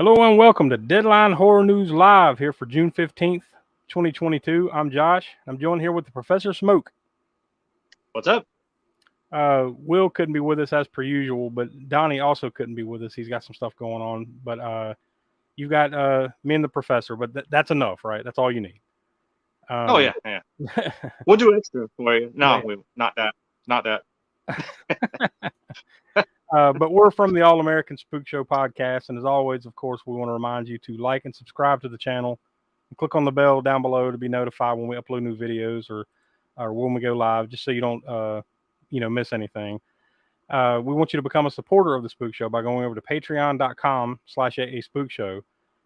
Hello and welcome to Deadline Horror News Live here for June 15th, 2022. I'm Josh. I'm joined here with the Professor Smoke. What's up? Will couldn't be with us as per usual, but Donnie also couldn't be with us. He's got some stuff going on. But you've got me and the Professor, but that's enough, right? That's all you need. Oh, yeah. We'll do extra for you. No, Yeah. not that. Not that. But we're from the All-American Spookshow Podcast, and as always, of course, we want to remind you to like and subscribe to the channel, and click on the bell down below to be notified when we upload new videos or when we go live, just so you don't miss anything. We want you to become a supporter of the Spook Show by going over to patreon.com/AASpookshow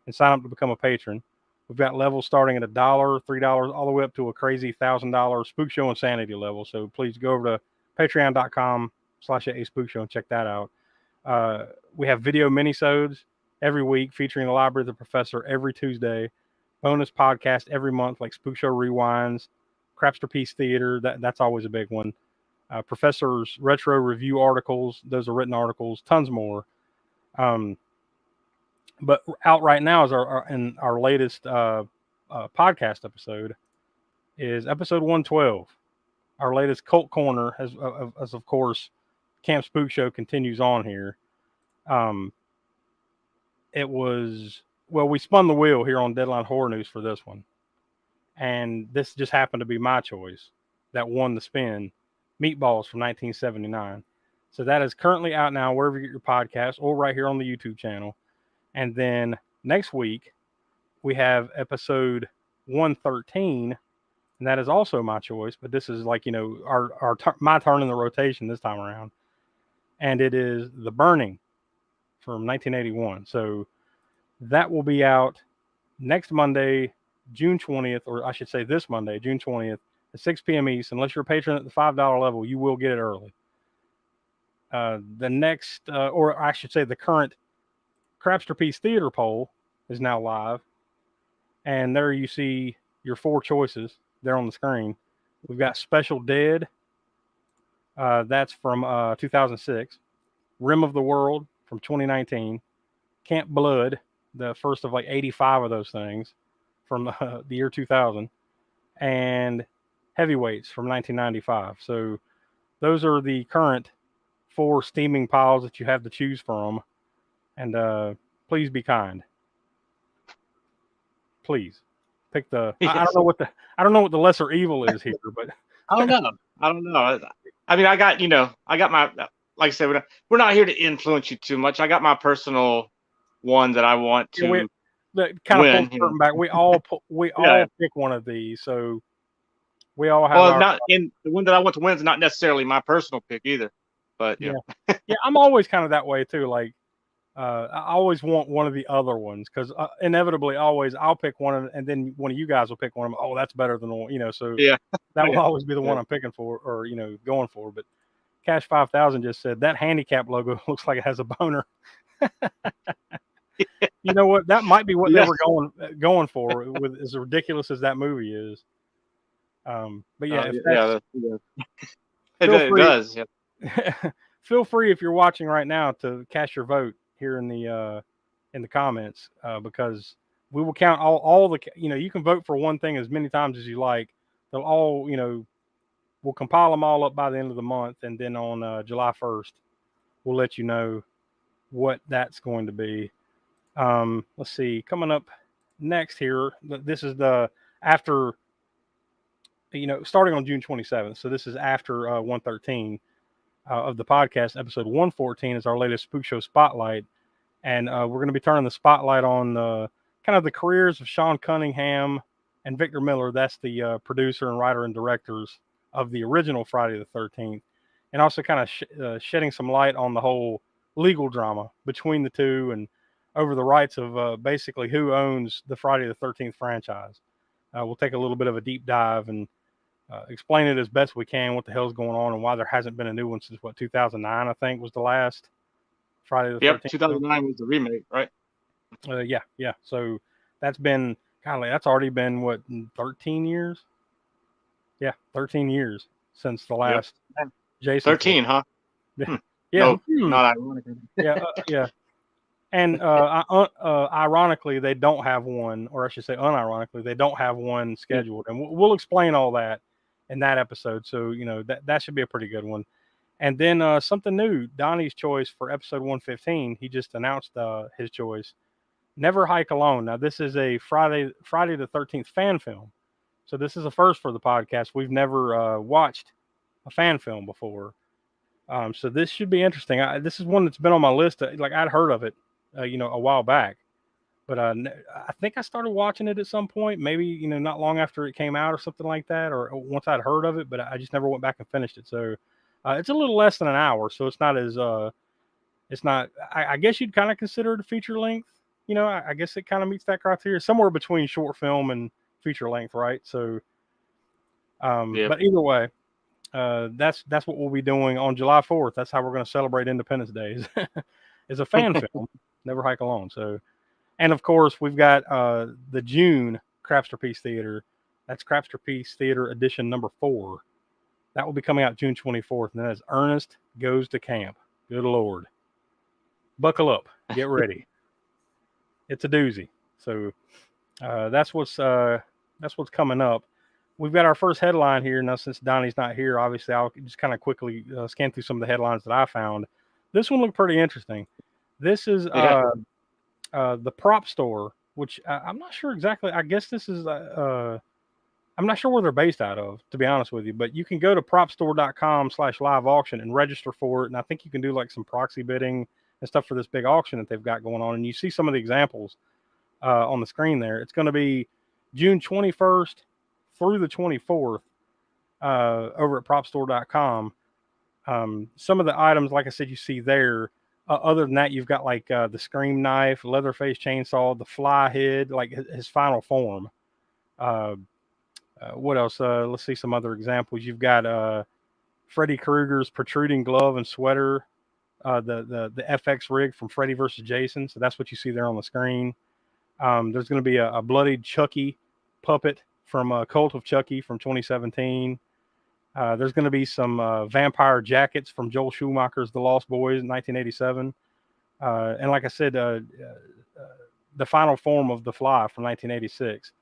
and sign up to become a patron. We've got levels starting at $1, $3, all the way up to a crazy $1,000 Spook Show Insanity level. So please go over to patreon.com/AASpookshow and check that out. We have video minisodes every week featuring the Library of the Professor every Tuesday. Bonus podcast every month like Spook Show Rewinds, Crapster Piece Theater. That's always a big one. Professor's retro review articles. Those are written articles. Tons more. But out right now is our latest podcast episode is episode 112. Our latest Cult Corner, as of course, Camp Spook Show continues on here. We spun the wheel here on Deadline Horror News for this one. And this just happened to be my choice that won the spin, Meatballs from 1979. So that is currently out now wherever you get your podcast or right here on the YouTube channel. And then next week, we have episode 113. And that is also my choice, but this is like, my turn in the rotation this time around. And it is The Burning from 1981. So that will be out next Monday, June 20th, or I should say this Monday, June 20th at 6 p.m. East. Unless you're a patron at the $5 level, you will get it early. The next, or I should say the current Crapster Piece Theater poll is now live. And there you see your four choices there on the screen. We've got Special Dead. That's from 2006. Rim of the World from 2019. Camp Blood, the first of like 85 of those things from the year 2000. And Heavyweights from 1995. So those are the current four steaming piles that you have to choose from. And please be kind. Please. Pick the. Yes. I don't know what the lesser evil is here, but I don't know. I mean, I got my, like I said, we're not here to influence you too much. I got my personal one that I want to win. Back. We all pick one of these, so we all have. Well, the one that I want to win is not necessarily my personal pick either, but yeah, I'm always kind of that way too. Like. I always want one of the other ones because inevitably, always I'll pick one, and then one of you guys will pick one of them. Oh, that's better than one, So yeah, that will always be the one I'm picking for, or going for. But Cash 5000 just said that handicap logo looks like it has a boner. You know what? That might be what they were going for. With as ridiculous as that movie is. But yeah, it does. Yeah. Feel free if you're watching right now to cast your vote here in the comments because we will count all the you can vote for one thing as many times as you like. They'll all we'll compile them all up by the end of the month, and then on July 1st we'll let you know what that's going to be. Let's see, coming up next here, this is the after starting on June 27th, so this is after 113 of the podcast. Episode 114 is our latest Spook Show Spotlight. And we're going to be turning the spotlight on kind of the careers of Sean Cunningham and Victor Miller. That's the producer and writer and directors of the original Friday the 13th. And also kind of shedding some light on the whole legal drama between the two and over the rights of basically who owns the Friday the 13th franchise. We'll take a little bit of a deep dive and explain it as best we can, what the hell's going on and why there hasn't been a new one since 2009, I think was the last Friday the 13th. 2009 was the remake, right? Yeah. So that's been that's already been 13 years? Yeah, 13 years since the last Jason. 13, huh? Yeah. No, not ironic. Yeah. And ironically, they don't have one, or I should say, unironically, they don't have one scheduled, and we'll explain all that in that episode. So that should be a pretty good one. And then something new, Donnie's choice for episode 115. He just announced his choice. Never Hike Alone. Now this is a Friday the 13th fan film, so this is a first for the podcast. We've never watched a fan film before, so this should be interesting. This is one that's been on my list. Like I'd heard of it, a while back, but I think I started watching it at some point, maybe not long after it came out or something like that, or once I'd heard of it, but I just never went back and finished it. So it's a little less than an hour, so it's not as it's not. I guess you'd kind of consider it a feature length. I guess it kind of meets that criteria, somewhere between short film and feature length, right? So, but either way, that's what we'll be doing on July 4th. That's how we're going to celebrate Independence Day. Is a fan film, Never Hike Alone. So, and of course, we've got the June Crapster Theater. That's Crapster Theater edition number 4. That will be coming out June 24th, and that is Ernest Goes to Camp. Good Lord. Buckle up. Get ready. It's a doozy. So that's what's coming up. We've got our first headline here. Now, since Donnie's not here, obviously, I'll just kind of quickly scan through some of the headlines that I found. This one looked pretty interesting. This is the Prop Store, which I'm not sure exactly. I guess this is I'm not sure where they're based out of, to be honest with you, but you can go to propstore.com/live auction and register for it. And I think you can do like some proxy bidding and stuff for this big auction that they've got going on. And you see some of the examples on the screen there. It's going to be June 21st through the 24th over at propstore.com. Some of the items, like I said, you see there. Other than that, you've got like the Scream knife, Leatherface chainsaw, the Fly head, like his final form. What else? Let's see some other examples. You've got Freddy Krueger's protruding glove and sweater, the FX rig from Freddy vs. Jason. So that's what you see there on the screen. There's going to be a bloodied Chucky puppet from Cult of Chucky from 2017. There's going to be some vampire jackets from Joel Schumacher's The Lost Boys in 1987. And like I said, the final form of the Fly from 1986.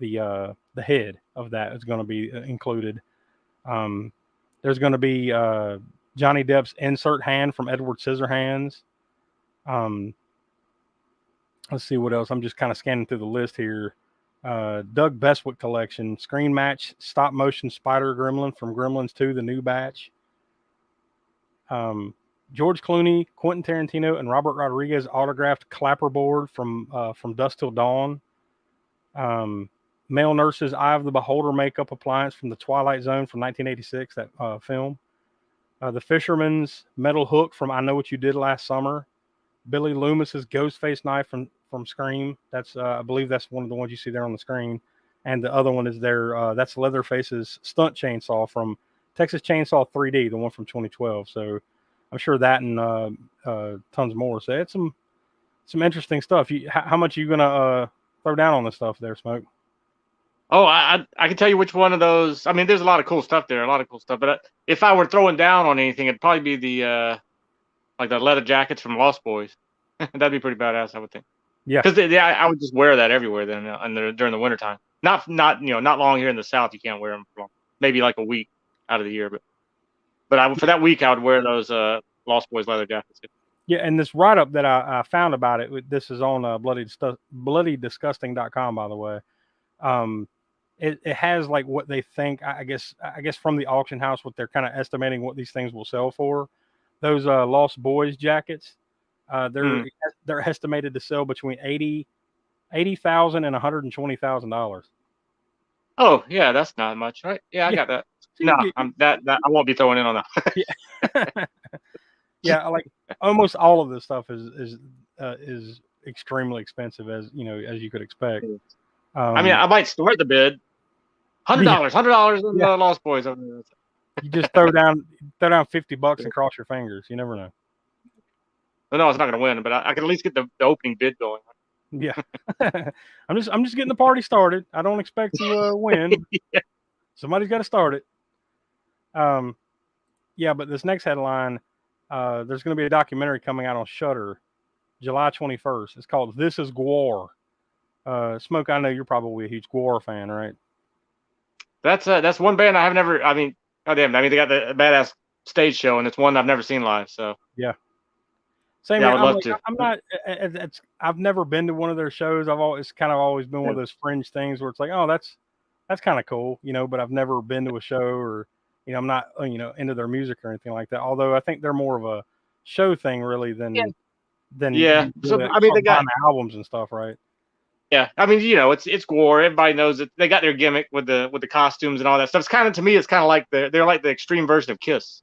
The head of that is going to be included. There's going to be Johnny Depp's insert hand from Edward Scissorhands. Let's see what else. I'm just kind of scanning through the list here. Doug Beswick collection, screen match, stop motion spider gremlin from Gremlins 2, the new batch. George Clooney, Quentin Tarantino, and Robert Rodriguez autographed clapperboard from Dusk Till Dawn. Male Nurse's Eye of the Beholder makeup appliance from The Twilight Zone from 1986, that film. The Fisherman's metal hook from I Know What You Did Last Summer. Billy Loomis's Ghostface knife from Scream. That's I believe that's one of the ones you see there on the screen. And the other one is there. That's Leatherface's stunt chainsaw from Texas Chainsaw 3D, the one from 2012. So I'm sure that and tons more. So it's some interesting stuff. How much are you gonna throw down on this stuff there, Smoke? Oh, I can tell you which one of those. I mean, there's a lot of cool stuff there, But if I were throwing down on anything, it'd probably be the like the leather jackets from Lost Boys. That'd be pretty badass, I would think. Yeah, because I would just wear that everywhere then during the wintertime. Not long here in the South. You can't wear them for long. Maybe like a week out of the year, but for that week I would wear those Lost Boys leather jackets. Yeah, and this write-up that I found about it, this is on bloodydisgusting.com, by the way. It has like what they think, I guess from the auction house, what they're kind of estimating what these things will sell for. Those Lost Boys jackets, they're estimated to sell between $80,000 and $120,000. Oh yeah, that's not much, right? Yeah, I got that. No, that I won't be throwing in on that. Yeah. Yeah, like almost all of this stuff is extremely expensive, as you could expect. I mean, I might start the bid. $100 on the Lost Boys. You just throw down $50 and cross your fingers. You never know. Well, no, it's not going to win, but I can at least get the opening bid going. Yeah, I'm just getting the party started. I don't expect to win. Yeah. Somebody's got to start it. Yeah, but this next headline, there's going to be a documentary coming out on Shudder July 21st. It's called This Is Gwar. Smoke, I know you're probably a huge Gwar fan, right? That's one band I have never. I mean, goddamn. I mean, they got the badass stage show, and it's one I've never seen live. So yeah, same. Yeah, I here. would love to. I'm not. I've never been to one of their shows. It's kind of always been one of those fringe things where it's like, oh, that's kind of cool, But I've never been to a show, or I'm not into their music or anything like that. Although I think they're more of a show thing really than Yeah. So I mean, they got albums and stuff, right? Yeah, I mean, it's Gwar. Everybody knows it. They got their gimmick with the costumes and all that stuff. It's kind of, to me, it's kind of like they're like the extreme version of Kiss.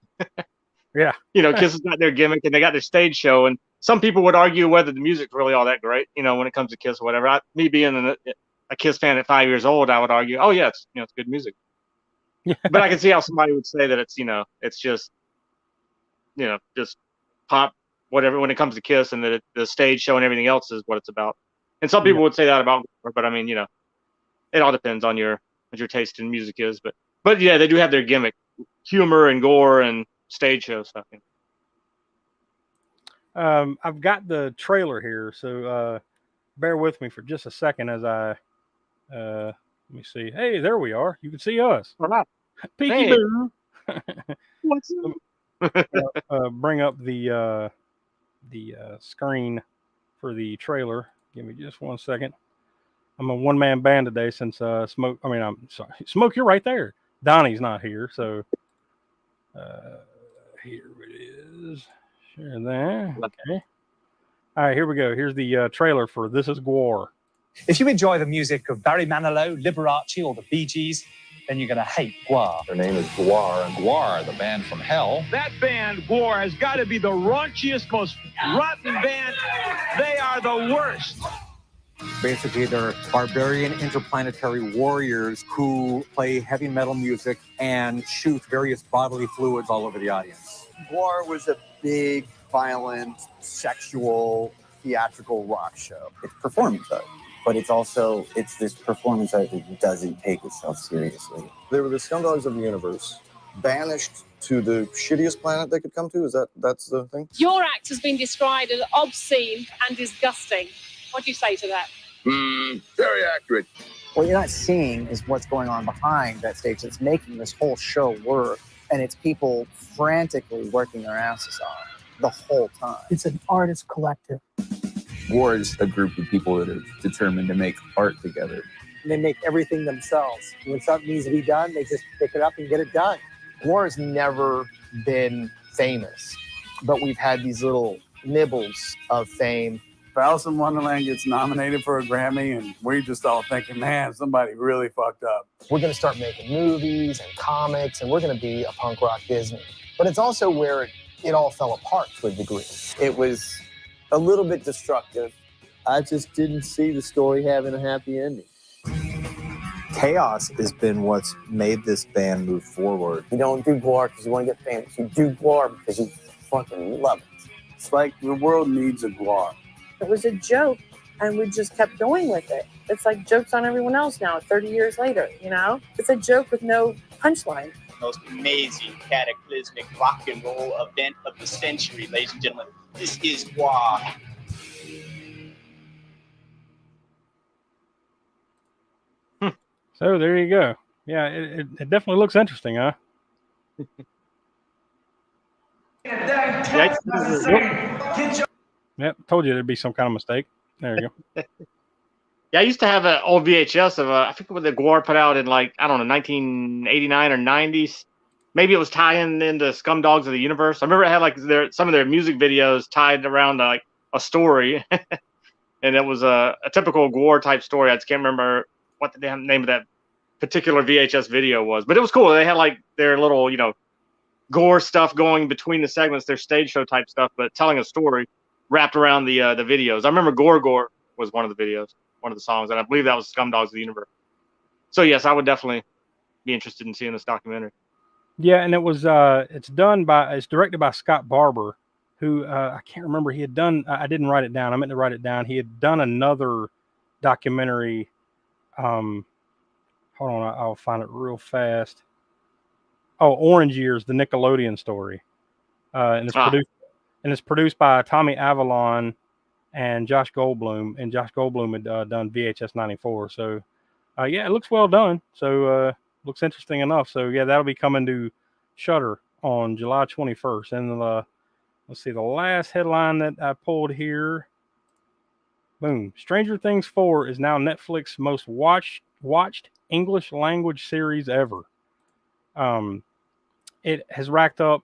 Yeah. Kiss has got their gimmick and they got their stage show. And some people would argue whether the music's really all that great, when it comes to Kiss or whatever. Me being a Kiss fan at 5 years old, I would argue, oh yeah, it's good music. Yeah. But I can see how somebody would say that it's just just pop whatever when it comes to Kiss, and that the stage show and everything else is what it's about. And some people would say that about Gwar, but I mean, it all depends on what your taste in music is. But yeah, they do have their gimmick, humor and gore and stage show stuff. I've got the trailer here, so bear with me for just a second as I let me see. Hey, there we are. You can see us. Peekaboo. What's up? Bring up the screen for the trailer. Give me just 1 second. I'm a one-man band today since Smoke. I mean, I'm sorry, Smoke. You're right there. Donnie's not here, so here it is. Share that. Okay. All right, here we go. Here's the trailer for This Is Gwar. If you enjoy the music of Barry Manilow, Liberace, or the Bee Gees, then you're going to hate Gwar. Their name is Gwar, and Gwar, the band from hell. That band, Gwar, has got to be the raunchiest, most rotten band. They are the worst. Basically, they're barbarian interplanetary warriors who play heavy metal music and shoot various bodily fluids all over the audience. Gwar was a big, violent, sexual, theatrical rock show. It's performance art, but it's this performance art that doesn't take itself seriously. They were the scumdogs of the universe, banished to the shittiest planet they could come to. That's the thing? Your act has been described as obscene and disgusting. What do you say to that? Very accurate. What you're not seeing is what's going on behind that stage that's making this whole show work. And it's people frantically working their asses off the whole time. It's an artist collective. Gwar is a group of people that are determined to make art together. They make everything themselves. When something needs to be done, they just pick it up and get it done. Gwar has never been famous, but we've had these little nibbles of fame. Alice in Wonderland gets nominated for a Grammy, and we're just all thinking, man, somebody really fucked up. We're going to start making movies and comics, and we're going to be a punk rock Disney. But it's also where it all fell apart to a degree. It was a little bit destructive. I just didn't see the story having a happy ending. Chaos has been what's made this band move forward. You don't do Gwar because you want to get famous. You do Gwar because you fucking love it. It's like the world needs a Gwar. It was a joke, and we just kept going with it. It's like jokes on everyone else now, 30 years later, It's a joke with no punchline. Most amazing, cataclysmic rock and roll event of the century, ladies and gentlemen. This is Gwar. So there you go. Yeah, it definitely looks interesting, huh? Yep, told you there'd be some kind of mistake. There you go. Yeah, I used to have an old VHS of I think what the Gwar put out in 1989 or 90s. Maybe it was tying into Scumdogs of the Universe. I remember it had some of their music videos tied around a story, and it was a typical Gwar type story. I just can't remember what the damn name of that particular VHS video was, but it was cool. They had their little Gwar stuff going between the segments, their stage show type stuff, but telling a story wrapped around the videos. I remember Gore was one of the videos, one of the songs, and I believe that was Scumdogs of the Universe. So yes, I would definitely be interested in seeing this documentary. Yeah, and it's directed by Scott Barber, who I can't remember. He had done. I didn't write it down. I meant to write it down. He had done another documentary. Hold on, I'll find it real fast. Oh, Orange Years, the Nickelodeon story, and it's produced by Tommy Avalon and Josh Goldblum. And Josh Goldblum had done VHS 94. So, yeah, it looks well done. So, looks interesting enough. So, yeah, that'll be coming to Shudder on July 21st. And let's see, the last headline that I pulled here. Boom. Stranger Things 4 is now Netflix's most watched English language series ever. It has racked up,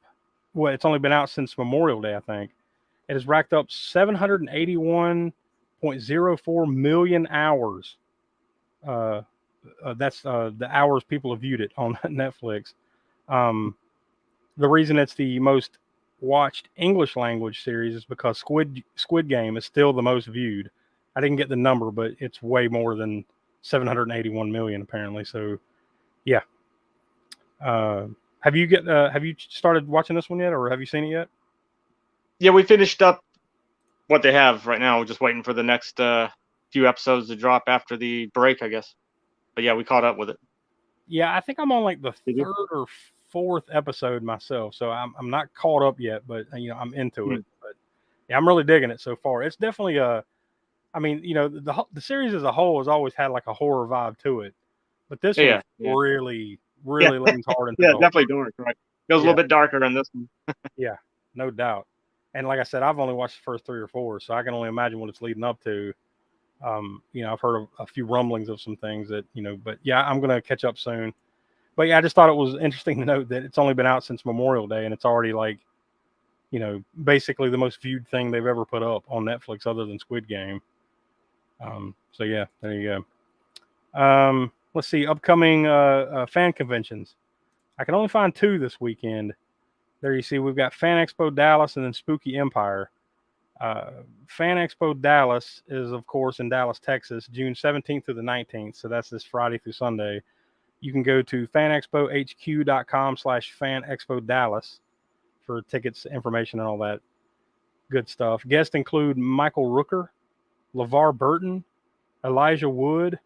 well, it's only been out since Memorial Day, I think. It has racked up 781.04 million hours. That's the hours people have viewed it on Netflix. The reason it's the most watched English language series is because Squid Game is still the most viewed. I didn't get the number, but it's way more than 781 million apparently. So, yeah. Have you started watching this one yet, or have you seen it yet? Yeah, we finished up what they have right now. We're just waiting for the next few episodes to drop after the break, I guess. But yeah, we caught up with it. Yeah, I think I'm on like the third or fourth episode myself, so I'm not caught up yet, but I'm into it. But yeah, I'm really digging it so far. It's definitely the series as a whole has always had like a horror vibe to it, but this one really leans hard into definitely dark, right? Goes a little bit darker in this one. Yeah, no doubt. And like I said, I've only watched the first 3 or 4, so I can only imagine what it's leading up to. I've heard of a few rumblings of some things that, but yeah, I'm going to catch up soon. But yeah, I just thought it was interesting to note that it's only been out since Memorial Day, and it's already like, basically the most viewed thing they've ever put up on Netflix other than Squid Game. So yeah, there you go. Let's see, upcoming fan conventions. I can only find 2 this weekend. There you see, we've got Fan Expo Dallas and then Spooky Empire. Fan Expo Dallas is, of course, in Dallas, Texas, June 17th through the 19th. So that's this Friday through Sunday. You can go to fanexpohq.com/fanexpodallas for tickets, information, and all that good stuff. Guests include Michael Rooker, LeVar Burton, Elijah Wood,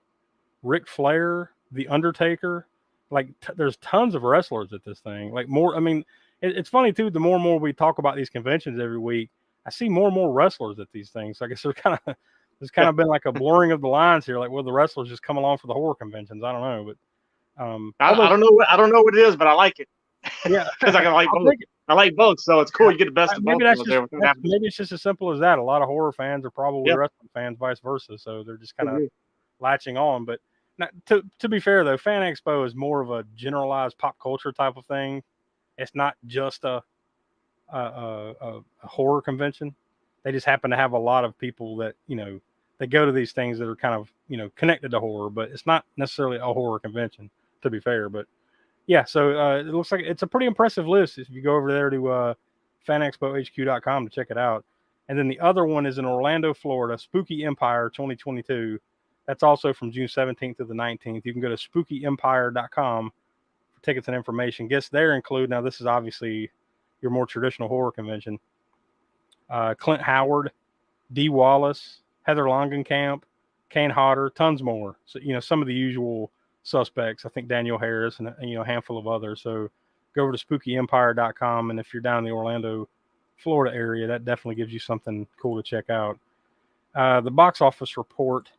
Ric Flair, The Undertaker. Like, there's tons of wrestlers at this thing. Like, more, I mean, it's funny, too, the more and more we talk about these conventions every week, I see more and more wrestlers at these things. So I guess there's kind of been like a blurring of the lines here. Like, will the wrestlers just come along for the horror conventions? I don't know, but I don't know what it is, but I like it. Yeah, because I like both. I like both, so it's cool. You get the best of both. Maybe it's just as simple as that. A lot of horror fans are probably wrestling fans, vice versa. So they're just kind of latching on. But to be fair, though, Fan Expo is more of a generalized pop culture type of thing. It's not just a horror convention. They just happen to have a lot of people that they go to these things that are kind of connected to horror, but it's not necessarily a horror convention, to be fair. But yeah, so it looks like it's a pretty impressive list if you go over there to fanexpohq.com to check it out. And then the other one is in Orlando, Florida, Spooky Empire 2022. That's also from June 17th to the 19th. You can go to spookyempire.com for tickets and information. Guests there include, now this is obviously your more traditional horror convention, Clint Howard, Dee Wallace, Heather Langenkamp, Kane Hodder, tons more. So, some of the usual suspects, I think Daniel Harris and a handful of others. So go over to spookyempire.com. And if you're down in the Orlando, Florida area, that definitely gives you something cool to check out. The box office report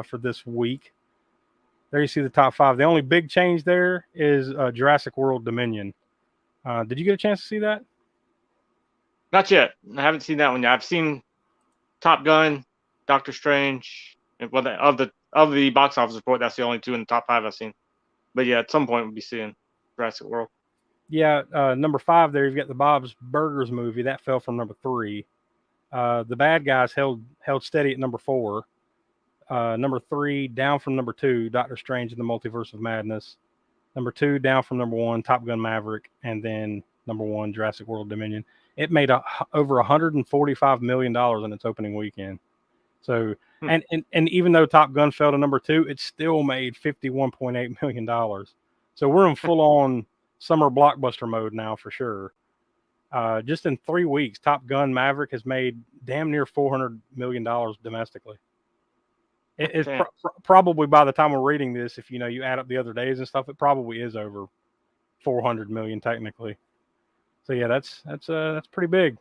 for this week. There you see the top 5. The only big change there is Jurassic World Dominion. Did you get a chance to see that? Not yet. I haven't seen that one yet. I've seen Top Gun, Doctor Strange. Well, of the box office report, that's the only 2 in the top 5 I've seen. But yeah, at some point we'll be seeing Jurassic World. Yeah, number 5 there, you've got the Bob's Burgers movie. That fell from number 3. The Bad Guys held steady at number 4. Number 3, down from number 2, Doctor Strange in the Multiverse of Madness. Number 2, down from number 1, Top Gun Maverick. And then number 1, Jurassic World Dominion. It made over $145 million in its opening weekend. So, and even though Top Gun fell to number 2, it still made $51.8 million. So we're in full-on summer blockbuster mode now for sure. Just in 3 weeks, Top Gun Maverick has made damn near $400 million domestically. It's probably, by the time we're reading this, if you add up the other days and stuff, it probably is over 400 million technically. So yeah, that's pretty big.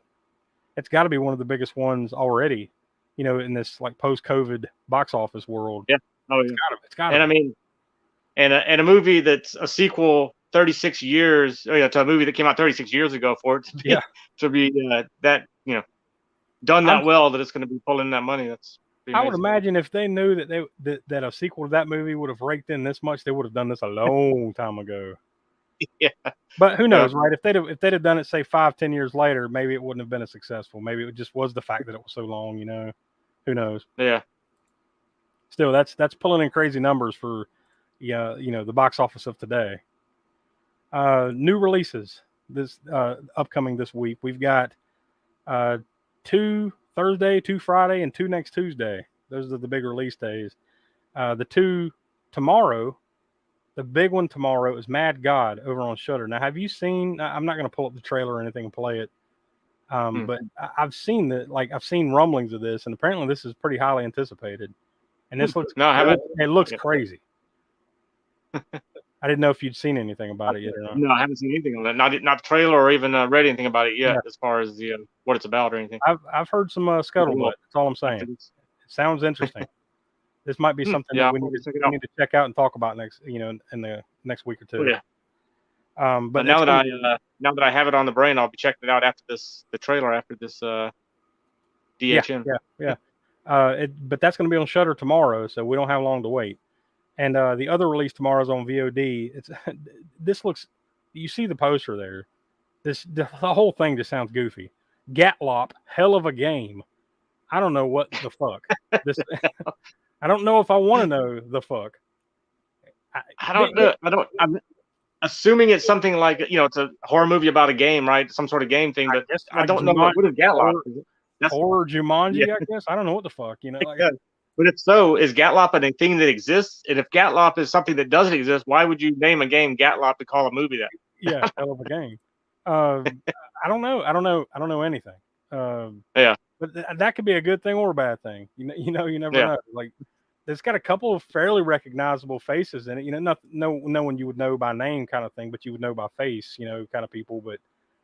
It's got to be one of the biggest ones already. in this like post-COVID box office world. Yeah. Oh, yeah. It's got And I mean, and a movie that's a sequel 36 years to a movie that came out 36 years ago for it to be that done that well that it's going to be pulling that money. That's I would imagine if they knew that a sequel to that movie would have raked in this much, they would have done this a long time ago. Yeah. But who knows, right? If they'd have done it, say 5-10 years later, maybe it wouldn't have been as successful. Maybe it just was the fact that it was so long. Who knows? Yeah. Still, that's pulling in crazy numbers for the box office of today. New releases this upcoming this week. We've got 2 Thursday, 2 Friday, and 2 next Tuesday. Those are the big release days. The 2 tomorrow, the big one tomorrow is Mad God over on Shudder. Now, have you seen? I'm not going to pull up the trailer or anything and play it, but I've seen I've seen rumblings of this, and apparently this is pretty highly anticipated. And this looks it looks crazy. I didn't know if you'd seen anything about it yet or not. No, I haven't seen anything on that. Not the trailer or even read anything about it yet, as far as what it's about or anything. I've heard some scuttlebutt. That's all I'm saying. It sounds interesting. This might be something that we need to check out and talk about next, in the next week or two. Oh, yeah. But now that I have it on the brain, I'll be checking it out after the trailer after this DHM. Yeah. But that's going to be on Shudder tomorrow, so we don't have long to wait. And the other release tomorrow is on VOD. This looks. You see the poster there. The whole thing just sounds goofy. Gatlop, hell of a game. I don't know what the fuck. I don't know if I want to know the fuck. I don't know. I'm assuming it's something like it's a horror movie about a game, right? Some sort of game thing. But I don't know what is Gatlop. Horror Jumanji, I guess. I don't know what the fuck. But if so, is Gatlop a thing that exists? And if Gatlop is something that doesn't exist, why would you name a game Gatlop to call a movie that? Yeah, hell of a game. I don't know. I don't know anything. But that could be a good thing or a bad thing. You never know. Like, it's got a couple of fairly recognizable faces in it. No one you would know by name kind of thing, but you would know by face. Kind of people. But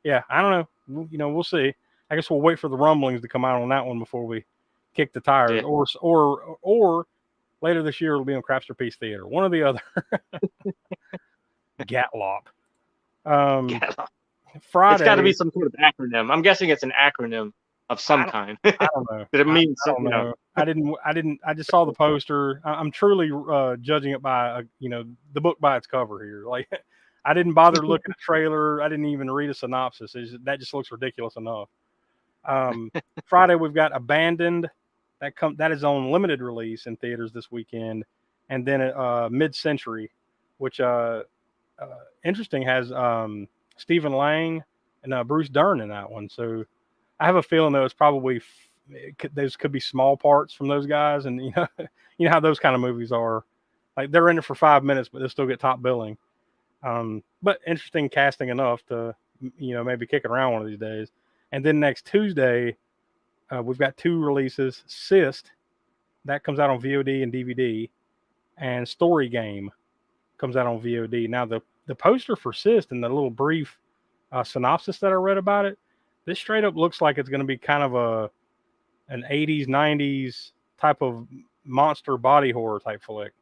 yeah, I don't know. We'll see. I guess we'll wait for the rumblings to come out on that one before we kick the tires. Or later this year it'll be on Crapster Peace Theater. One or the other. Gatlop. Friday. It's got to be some sort of acronym. I'm guessing it's an acronym of some kind. I don't know. Did it mean something? I didn't. I just saw the poster. I'm truly judging it by the book by its cover here. Like, I didn't bother looking at the trailer. I didn't even read a synopsis. That just looks ridiculous enough. Friday we've got Abandoned. That is on limited release in theaters this weekend, and then Mid-Century, which interesting, has Stephen Lang and Bruce Dern in that one. So I have a feeling though it's probably those could be small parts from those guys, and you know how those kind of movies are. Like, they're in it for 5 minutes, but they'll still get top billing. But interesting casting enough to maybe kick it around one of these days. And then next Tuesday, we've got 2 releases. Cyst, that comes out on VOD and DVD, and Story Game comes out on VOD. Now, the poster for Cyst and the little brief synopsis that I read about it, this straight up looks like it's going to be kind of an 80s, 90s type of monster body horror type flick.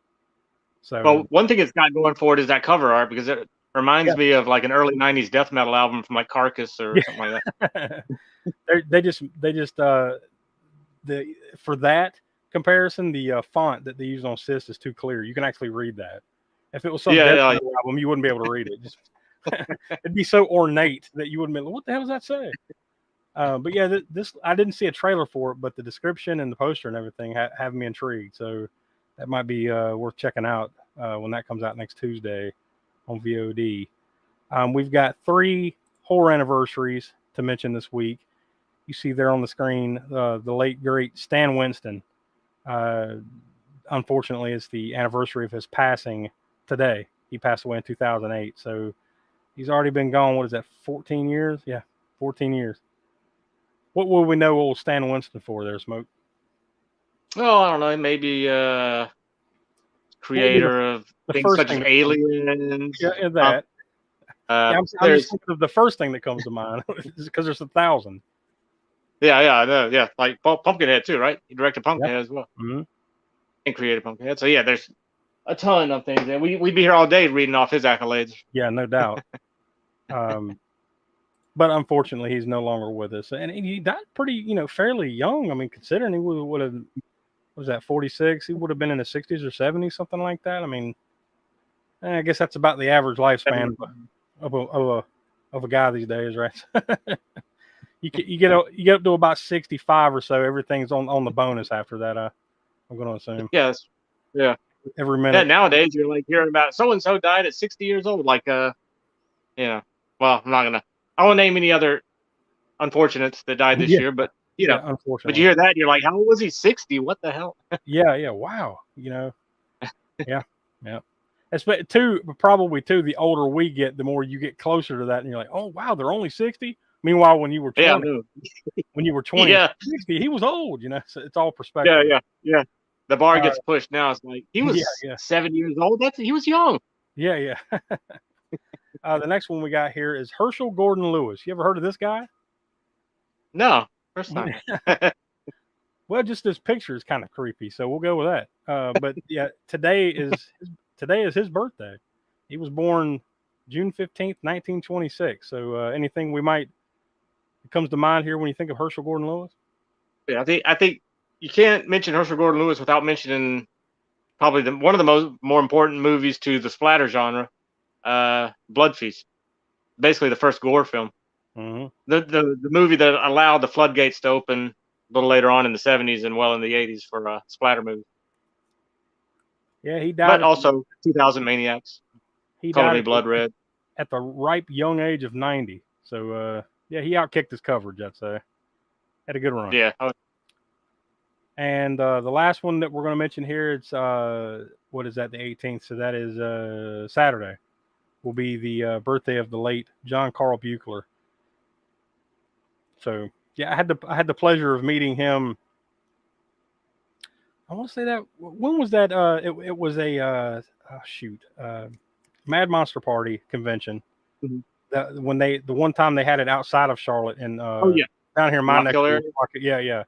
So, well, one thing it's got going for it is that cover art, because it reminds me of like an early 90s death metal album from like Carcass or something like that. they just for that comparison, the font that they use on Cyst is too clear. You can actually read that. If it was some death metal album, you wouldn't be able to read it. It'd be so ornate that you wouldn't be like, what the hell does that say? But yeah, this I didn't see a trailer for it, but the description and the poster and everything have me intrigued. So that might be worth checking out when that comes out next Tuesday on VOD. We've got 3 horror anniversaries to mention this week. You see there on the screen the late great Stan Winston. Unfortunately, it's the anniversary of his passing today. He passed away in 2008, so he's already been gone. What is that? 14 years? Yeah, 14 years. What will we know old Stan Winston for there, Smoke? Oh, I don't know. Maybe creator of things such as Aliens. Yeah, that. I'm just thinking of the first thing that comes to mind because there's 1,000. I know. Yeah, like Pumpkinhead too, right? He directed Pumpkinhead as well, Mm-hmm. and created Pumpkinhead. So yeah, there's a ton of things, and we'd be here all day reading off his accolades. Yeah, no doubt. But unfortunately, he's no longer with us, and he died pretty, fairly young. I mean, considering he would have, was that 46? He would have been in the 60s or 70s, something like that. I mean, I guess that's about the average lifespan of a guy these days, right? you get up to about 65 or so. Everything's on the bonus after that. I'm going to assume. Yes. Yeah. Every minute. Yeah, nowadays you're like hearing about so and so died at 60 years old. Like well, I won't name any other unfortunates that died this year, but unfortunately. But you hear that and you're like, how old was he? 60? What the hell? Yeah, wow. Yeah. Probably the older we get, the more you get closer to that, and you're like, oh wow, they're only 60. Meanwhile, when you were 20, when you were 20, 60, he was old. So it's all perspective. Yeah. The bar gets pushed now. It's like he was 7 years old. He was young. Yeah. The next one we got here is Herschel Gordon Lewis. You ever heard of this guy? No, first time. Well, just this picture is kind of creepy, so we'll go with that. But yeah, today is his birthday. He was born June 15th, 1926. So anything comes to mind here when you think of Herschel Gordon Lewis? Yeah, I think you can't mention Herschel Gordon Lewis without mentioning probably one of the more important movies to the splatter genre, Blood Feast. Basically, the first gore film. Mm-hmm. The movie that allowed the floodgates to open a little later on in the 70s and well in the 80s for splatter movies. Yeah, he died. But also 2000 Maniacs. He Color died Me Blood Red. At the ripe young age of 90. So, he outkicked his coverage, I'd say. Had a good run. Yeah. And the last one that we're going to mention here, it's, what is that, the 18th? So that is Saturday. Will be the birthday of the late John Carl Buechler. So, yeah, I had the pleasure of meeting him. I want to say that, when was that? It was a, Mad Monster Party convention. Mm-hmm. The one time they had it outside of Charlotte and down here in my neck area. Yeah.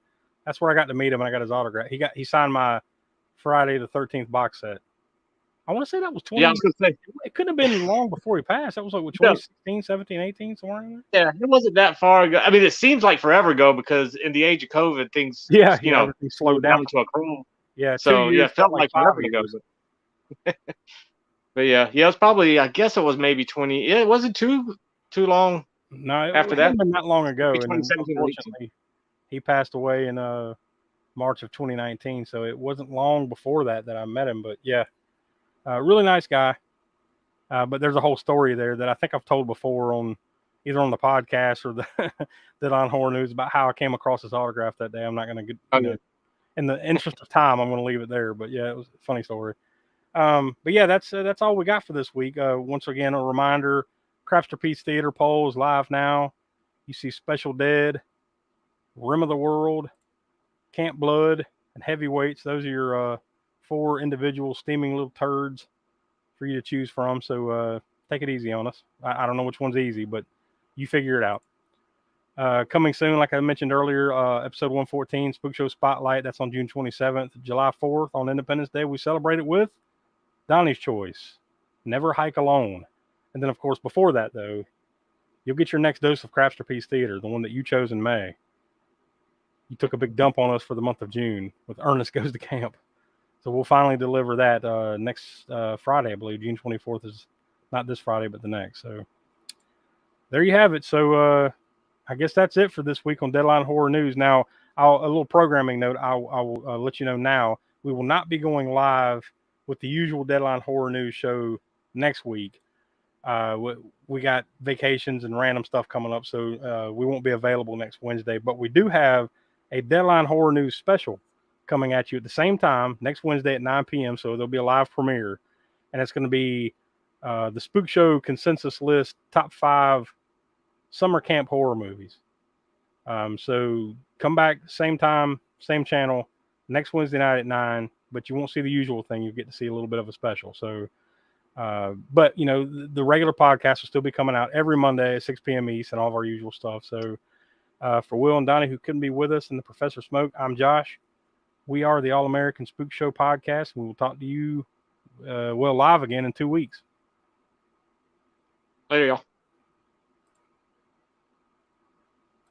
That's where I got to meet him and I got his autograph. He signed my Friday the 13th box set. I want to say that was 20. Yeah, I was going to say. It couldn't have been long before he passed. That was like 2016, 17, 18, somewhere in there. Yeah, it wasn't that far ago. I mean, it seems like forever ago because in the age of COVID, things everything slowed down to a crawl. Yeah, so it felt like forever ago. But yeah, it was probably. I guess it was maybe 20. Yeah, it wasn't too long. No, after that, been that long ago. And unfortunately, he passed away in March of 2019. So it wasn't long before that I met him. But yeah, really nice guy. But there's a whole story there that I think I've told before either on the podcast or the on Horror News about how I came across his autograph that day. I'm not going to in the interest of time, I'm going to leave it there. But yeah, it was a funny story. But yeah, that's all we got for this week. Once again, a reminder: Crapster Theater poll is live now. You see Special Dead, Rim of the World, Camp Blood, and Heavyweights. Those are your 4 individual steaming little turds for you to choose from. So take it easy on us. I don't know which one's easy, but you figure it out. Coming soon, like I mentioned earlier, episode 114, Spook Show Spotlight. That's on June 27th. July 4th, on Independence Day, we celebrate it with Donnie's Choice, Never Hike Alone. And then, of course, before that, though, you'll get your next dose of Crapster Theater, the one that you chose in May. You took a big dump on us for the month of June with Ernest Goes to Camp. So we'll finally deliver that next Friday, I believe. June 24th is not this Friday, but the next. So there you have it. So I guess that's it for this week on Deadline Horror News. Now, a little programming note. I'll let you know now. We will not be going live with the usual Deadline Horror News show next week. We got vacations and random stuff coming up, so we won't be available next Wednesday. But we do have a Deadline Horror News special coming at you at the same time next Wednesday at 9 p.m. So there'll be a live premiere, and it's going to be the Spook Show consensus list top 5 summer camp horror movies. So come back same time, same channel next Wednesday night at 9. But you won't see the usual thing. You get to see a little bit of a special. So, but you know, the regular podcast will still be coming out every Monday at 6 p.m. East and all of our usual stuff. So For Will and Donnie, who couldn't be with us, and the Professor Smoke, I'm Josh. We are the All-American Spookshow Podcast, and we will talk to you, live again in 2 weeks. Later, y'all.